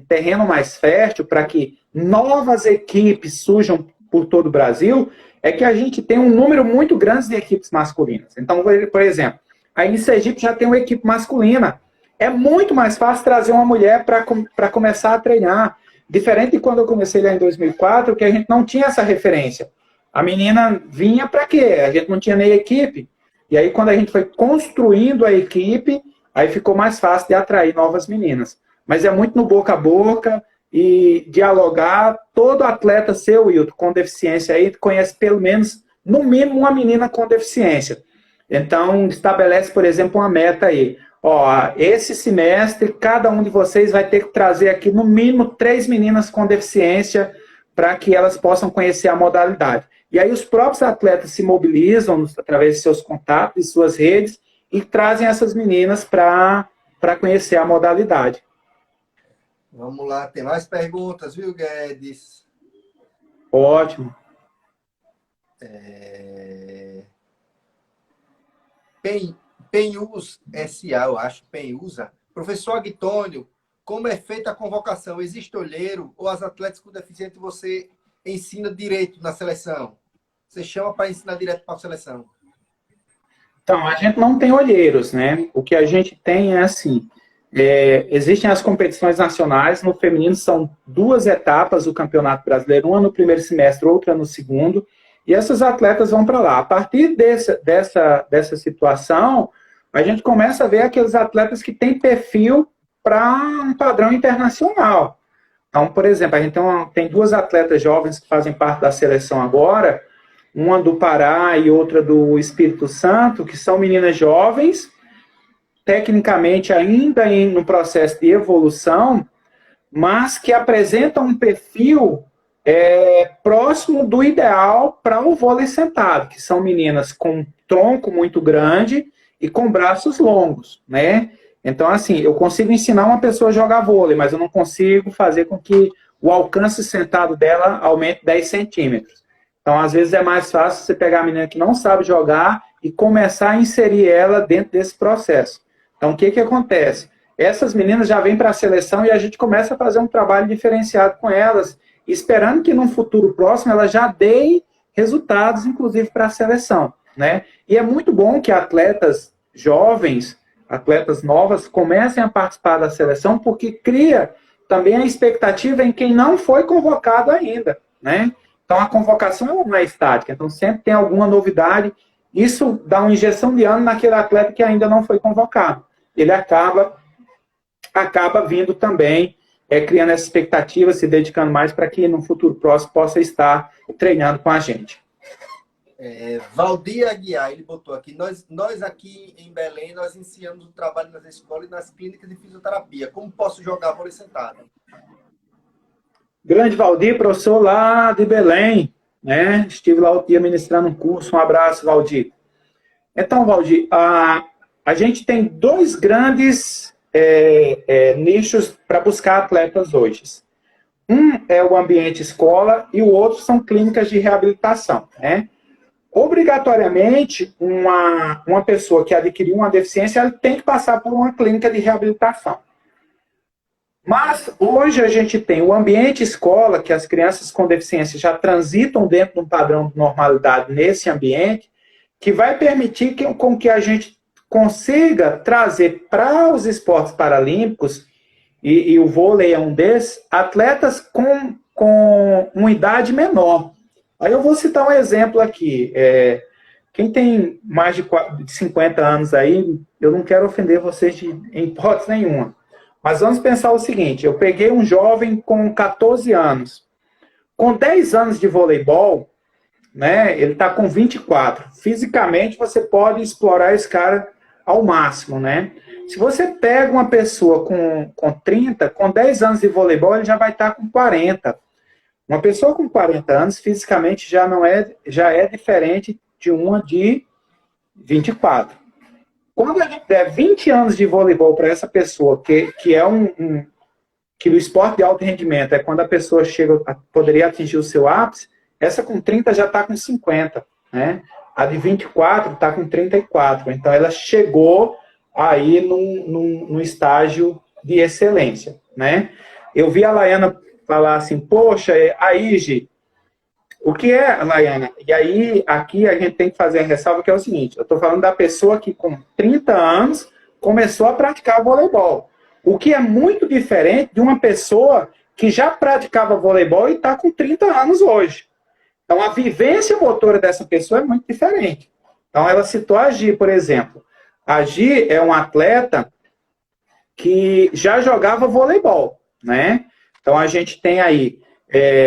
terreno mais fértil para que novas equipes surjam por todo o Brasil, é que a gente tem um número muito grande de equipes masculinas. Então, por exemplo, aí em Sergipe já tem uma equipe masculina. É muito mais fácil trazer uma mulher para começar a treinar. Diferente de quando eu comecei lá em 2004, que a gente não tinha essa referência. A menina vinha para quê? A gente não tinha nem equipe. E aí, quando a gente foi construindo a equipe, aí ficou mais fácil de atrair novas meninas. Mas é muito no boca a boca e dialogar. Todo atleta seu, Wilton, com deficiência aí, conhece pelo menos, no mínimo, uma menina com deficiência. Então, estabelece, por exemplo, uma meta aí. Ó, esse semestre, cada um de vocês vai ter que trazer aqui, no mínimo, 3 meninas com deficiência para que elas possam conhecer a modalidade. E aí os próprios atletas se mobilizam através de seus contatos, de suas redes, e trazem essas meninas para conhecer a modalidade. Vamos lá, tem mais perguntas, viu, Guedes? Ótimo. Penhus SA, eu acho, Penhusa. Professor Agtônio, como é feita a convocação? Existe olheiro ou as atletas com deficiência você ensina direito na seleção? Você chama para ensinar direto para a seleção? Então, a gente não tem olheiros, né? O que a gente tem é assim, existem as competições nacionais, no feminino são 2 etapas do Campeonato Brasileiro, uma no primeiro semestre, outra no segundo, e essas atletas vão para lá. A partir dessa situação, a gente começa a ver aqueles atletas que têm perfil para um padrão internacional. Então, por exemplo, a gente tem 2 atletas jovens que fazem parte da seleção agora, uma do Pará e outra do Espírito Santo, que são meninas jovens, tecnicamente ainda no processo de evolução, mas que apresentam um perfil próximo do ideal para o vôlei sentado, que são meninas com tronco muito grande e com braços longos, né? Então, assim, eu consigo ensinar uma pessoa a jogar vôlei, mas eu não consigo fazer com que o alcance sentado dela aumente 10 centímetros. Então, às vezes, é mais fácil você pegar a menina que não sabe jogar e começar a inserir ela dentro desse processo. Então, o que acontece? Essas meninas já vêm para a seleção e a gente começa a fazer um trabalho diferenciado com elas, esperando que, num futuro próximo, elas já deem resultados, inclusive, para a seleção, né? E é muito bom que atletas jovens, atletas novas, comecem a participar da seleção, porque cria também a expectativa em quem não foi convocado ainda, né? Então, a convocação não é estática, então sempre tem alguma novidade. Isso dá uma injeção de ânimo naquele atleta que ainda não foi convocado. Ele acaba vindo também, criando essa expectativa, se dedicando mais para que no futuro próximo possa estar treinando com a gente. Valdir Aguiar, ele botou aqui, nós aqui em Belém, nós iniciamos o trabalho nas escolas e nas clínicas de fisioterapia. Como posso jogar vôlei sentado? Grande Valdir, professor lá de Belém, né? Estive lá outro dia ministrando um curso. Um abraço, Valdir. Então, Valdir, a gente tem dois grandes nichos para buscar atletas hoje. Um é o ambiente escola e o outro são clínicas de reabilitação, né? Obrigatoriamente, uma pessoa que adquiriu uma deficiência, ela tem que passar por uma clínica de reabilitação. Mas hoje a gente tem o ambiente escola, que as crianças com deficiência já transitam dentro de um padrão de normalidade nesse ambiente, que vai permitir com que a gente consiga trazer para os esportes paralímpicos, e o vôlei é um desses, atletas com uma idade menor. Aí eu vou citar um exemplo aqui. Quem tem mais de 50 anos aí, eu não quero ofender vocês em hipótese nenhuma. Mas vamos pensar o seguinte, eu peguei um jovem com 14 anos. Com 10 anos de voleibol, né, ele está com 24. Fisicamente, você pode explorar esse cara ao máximo, né? Se você pega uma pessoa com 30, com 10 anos de voleibol, ele já vai estar com 40. Uma pessoa com 40 anos, fisicamente, já é diferente de uma de 24. Quando a gente der 20 anos de voleibol para essa pessoa, que é que no esporte de alto rendimento é quando a pessoa poderia atingir o seu ápice, essa com 30 já está com 50, né? A de 24 está com 34. Então, ela chegou aí num estágio de excelência, né? Eu vi a Laiana falar assim, poxa, a IGE, o que é, Laiana? E aí, aqui a gente tem que fazer a ressalva que é o seguinte, eu estou falando da pessoa que com 30 anos começou a praticar voleibol. O que é muito diferente de uma pessoa que já praticava voleibol e está com 30 anos hoje. Então, a vivência motora dessa pessoa é muito diferente. Então, ela citou a Gi, por exemplo. A Gi é um atleta que já jogava voleibol, né? Então, a gente tem aí,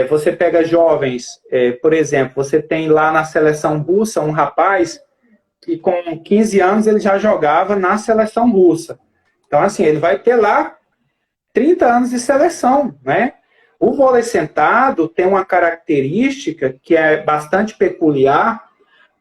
você pega jovens, por exemplo, você tem lá na seleção russa um rapaz que com 15 anos ele já jogava na seleção russa. Então, assim, ele vai ter lá 30 anos de seleção, né? O vôlei sentado tem uma característica que é bastante peculiar,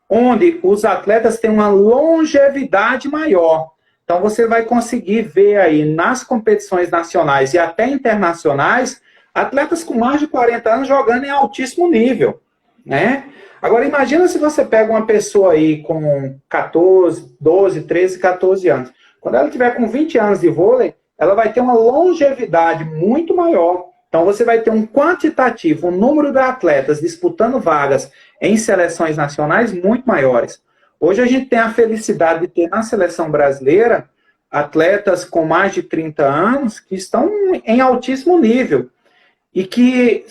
onde os atletas têm uma longevidade maior. Então, você vai conseguir ver aí nas competições nacionais e até internacionais, atletas com mais de 40 anos jogando em altíssimo nível, né? Agora, imagina se você pega uma pessoa aí com 14, 12, 13, 14 anos. Quando ela tiver com 20 anos de vôlei, ela vai ter uma longevidade muito maior. Então, você vai ter um quantitativo, um número de atletas disputando vagas em seleções nacionais muito maiores. Hoje, a gente tem a felicidade de ter na seleção brasileira atletas com mais de 30 anos que estão em altíssimo nível e que,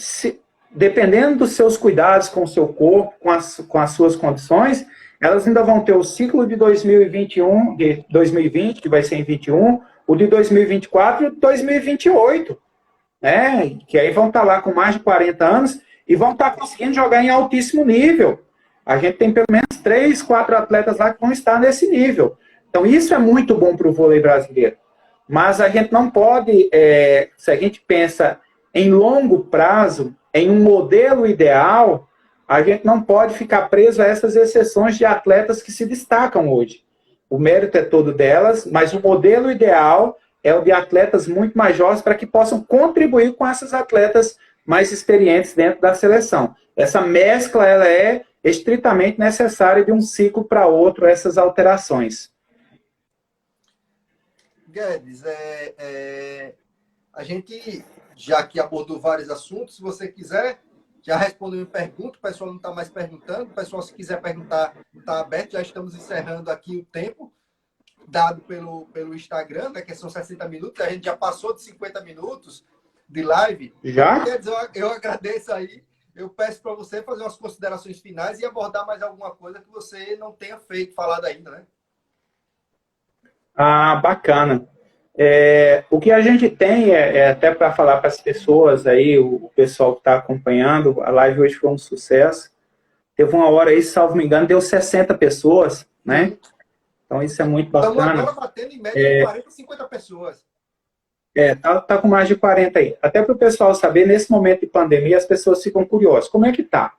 dependendo dos seus cuidados com o seu corpo, com as suas condições, elas ainda vão ter o ciclo de 2021, de 2020, que vai ser em 21, o de 2024 e o de 2028. Né? Que aí vão estar lá com mais de 40 anos e vão estar conseguindo jogar em altíssimo nível. A gente tem pelo menos 3, 4 atletas lá que vão estar nesse nível. Então, isso é muito bom para o vôlei brasileiro. Mas a gente não pode, se a gente pensa em longo prazo, em um modelo ideal, a gente não pode ficar preso a essas exceções de atletas que se destacam hoje. O mérito é todo delas, mas o modelo ideal é o de atletas muito mais jovens para que possam contribuir com essas atletas mais experientes dentro da seleção. Essa mescla ela é estritamente necessária de um ciclo para outro, essas alterações. Guedes, a gente já que abordou vários assuntos, se você quiser, já respondeu uma pergunta, o pessoal não está mais perguntando, o pessoal se quiser perguntar, está aberto, já estamos encerrando aqui o tempo dado pelo Instagram, né, que são 60 minutos, a gente já passou de 50 minutos de live. Já? Quer dizer, eu agradeço aí, eu peço para você fazer umas considerações finais e abordar mais alguma coisa que você não tenha falado ainda, né? Ah, bacana. O que a gente tem até para falar para as pessoas aí, o pessoal que está acompanhando, a live hoje foi um sucesso. Teve uma hora aí, salvo me engano, deu 60 pessoas, né? Então isso é muito Estamos bacana. agora batendo em média 40, 50 pessoas. Tá com mais de 40 aí. Até para o pessoal saber, nesse momento de pandemia, as pessoas ficam curiosas. Como é que tá?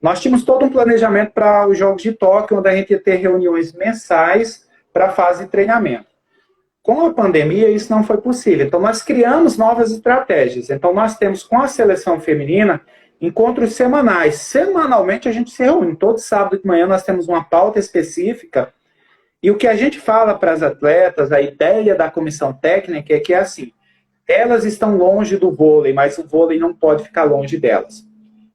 Nós tínhamos todo um planejamento para os Jogos de Tóquio, onde a gente ia ter reuniões mensais para a fase de treinamento. Com a pandemia, isso não foi possível. Então, nós criamos novas estratégias. Então, nós temos com a seleção feminina encontros semanais. Semanalmente, a gente se reúne. Todo sábado de manhã, nós temos uma pauta específica. E o que a gente fala para as atletas, a ideia da comissão técnica é que é assim: elas estão longe do vôlei, mas o vôlei não pode ficar longe delas.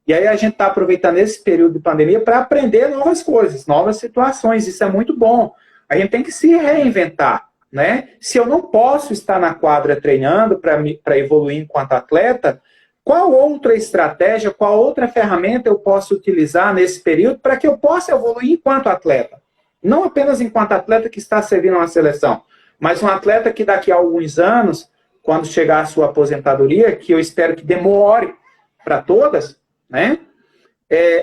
E aí a gente está aproveitando esse período de pandemia para aprender novas coisas, novas situações. Isso é muito bom. A gente tem que se reinventar, né? Se eu não posso estar na quadra treinando para evoluir enquanto atleta, qual outra estratégia, qual outra ferramenta eu posso utilizar nesse período para que eu possa evoluir enquanto atleta? Não apenas enquanto atleta que está servindo a uma seleção, mas um atleta que daqui a alguns anos, quando chegar a sua aposentadoria, que eu espero que demore para todas, né?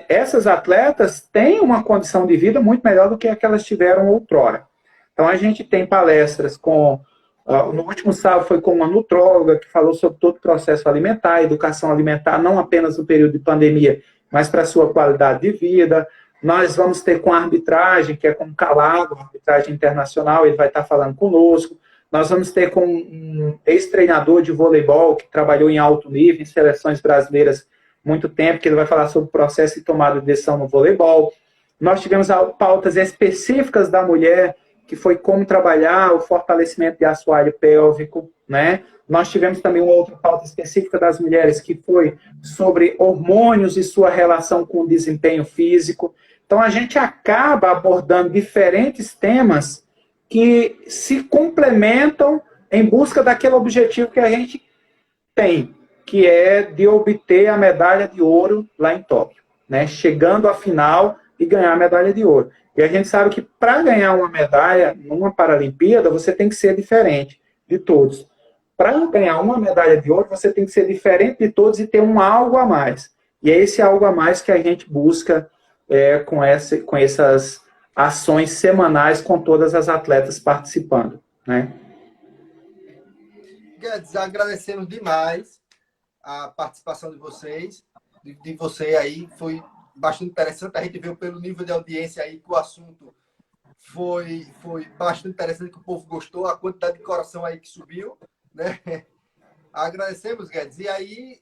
Essas atletas têm uma condição de vida muito melhor do que aquelas tiveram outrora. Então, a gente tem palestras com... no último sábado foi com uma nutróloga que falou sobre todo o processo alimentar, educação alimentar, não apenas no período de pandemia, mas para a sua qualidade de vida. Nós vamos ter com a arbitragem, que é com o Calago, arbitragem internacional, ele vai estar falando conosco. Nós vamos ter com um ex-treinador de voleibol que trabalhou em alto nível, em seleções brasileiras muito tempo, que ele vai falar sobre o processo de tomada de decisão no voleibol. Nós tivemos pautas específicas da mulher, que foi como trabalhar o fortalecimento de assoalho pélvico, né? Nós tivemos também uma outra pauta específica das mulheres, que foi sobre hormônios e sua relação com o desempenho físico. Então, a gente acaba abordando diferentes temas que se complementam em busca daquele objetivo que a gente tem, que é de obter a medalha de ouro lá em Tóquio, né? Chegando à final e ganhar a medalha de ouro. E a gente sabe que para ganhar uma medalha numa Paralimpíada, você tem que ser diferente de todos. Para ganhar uma medalha de ouro, você tem que ser diferente de todos e ter um algo a mais. E é esse algo a mais que a gente busca com essas ações semanais com todas as atletas participando, né? Guedes, agradecemos demais a participação de vocês, de você aí, foi bastante interessante. A gente viu pelo nível de audiência aí que o assunto foi bastante interessante, que o povo gostou, a quantidade de coração aí que subiu, né? Agradecemos, Guedes. E aí,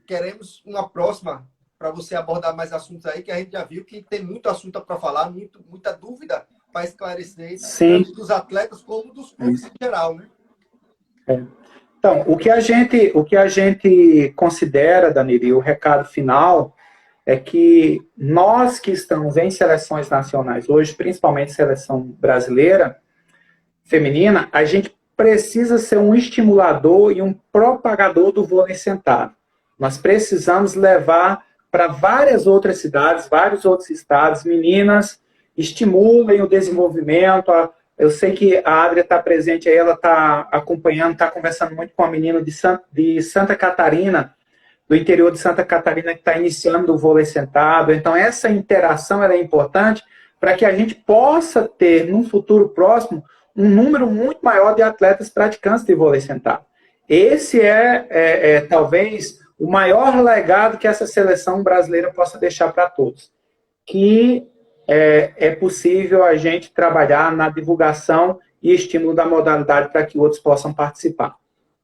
queremos uma próxima para você abordar mais assuntos aí, que a gente já viu que tem muito assunto para falar, muita dúvida para esclarecer, Sim. tanto dos atletas como dos clubes em geral, né? Então, o que a gente considera, Danilo, e o recado final é que nós que estamos em seleções nacionais hoje, principalmente seleção brasileira feminina, a gente precisa ser um estimulador e um propagador do vôlei sentado. Nós precisamos levar para várias outras cidades, vários outros estados, meninas, estimulem o desenvolvimento. Eu sei que a Adria está presente aí, ela está acompanhando, está conversando muito com a menina de Santa Catarina, do interior de Santa Catarina, que está iniciando o vôlei sentado. Então, essa interação ela é importante para que a gente possa ter, num futuro próximo, um número muito maior de atletas praticantes de vôlei sentado. Esse talvez o maior legado que essa seleção brasileira possa deixar para todos. Que é possível a gente trabalhar na divulgação e estímulo da modalidade para que outros possam participar.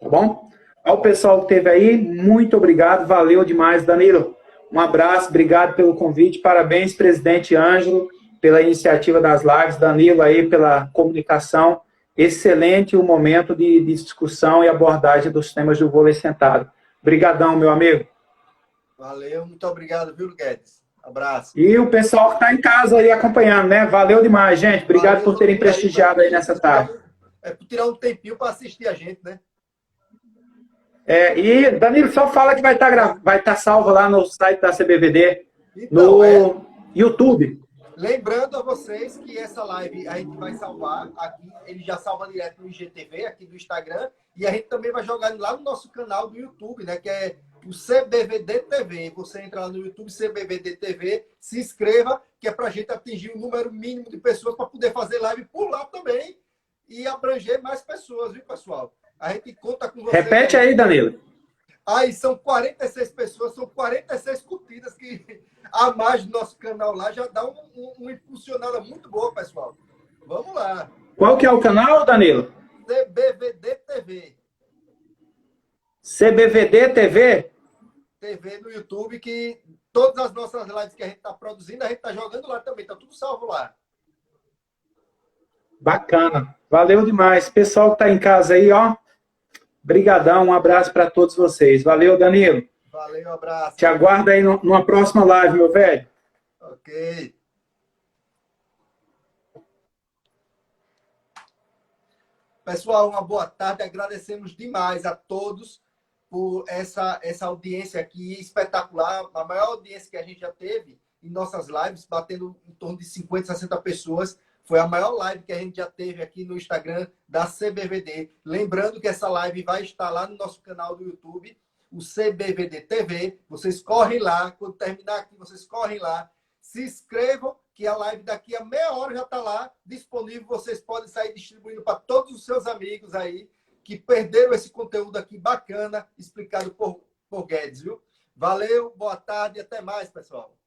Tá bom? Ao pessoal que esteve aí, muito obrigado, valeu demais, Danilo. Um abraço, obrigado pelo convite, parabéns, presidente Ângelo, pela iniciativa das lives, Danilo aí pela comunicação, excelente o momento de discussão e abordagem dos temas do vôlei sentado. Obrigadão, meu amigo. Valeu, muito obrigado, viu, Guedes? Abraço. E o pessoal que está em casa aí acompanhando, né? Valeu demais, gente. Obrigado por terem prestigiado aí nessa tarde. Por tirar um tempinho para assistir a gente, né? E, Danilo, só fala que vai estar salvo lá no site da CBVD, então, no YouTube. Lembrando a vocês que essa live a gente vai salvar aqui, ele já salva direto no IGTV, aqui do Instagram, e a gente também vai jogar lá no nosso canal do YouTube, né? Que é o CBVD TV. Você entra lá no YouTube, CBVD TV, se inscreva, que é para a gente atingir um número mínimo de pessoas para poder fazer live por lá também e abranger mais pessoas, viu, pessoal? A gente conta com vocês. Repete aí, Danilo. Aí são 46 pessoas, são 46 curtidas que a mais do nosso canal lá já dá uma impulsionada muito boa, pessoal. Vamos lá. Qual que é o canal, Danilo? CBVD TV. CBVD TV? TV no YouTube, que todas as nossas lives que a gente está produzindo, a gente está jogando lá também, tá tudo salvo lá. Bacana. Valeu demais. Pessoal que está em casa aí, ó. Brigadão, um abraço para todos vocês. Valeu, Danilo. Valeu, um abraço. Te aguardo aí numa próxima live, meu velho. Ok. Pessoal, uma boa tarde. Agradecemos demais a todos por essa audiência aqui espetacular. A maior audiência que a gente já teve em nossas lives, batendo em torno de 50, 60 pessoas. Foi a maior live que a gente já teve aqui no Instagram da CBVD. Lembrando que essa live vai estar lá no nosso canal do YouTube, o CBVD TV. Vocês correm lá, quando terminar aqui, vocês correm lá, se inscrevam, que a live daqui a meia hora já está lá disponível. Vocês podem sair distribuindo para todos os seus amigos aí que perderam esse conteúdo aqui bacana, explicado por Guedes, viu? Valeu, boa tarde e até mais, pessoal.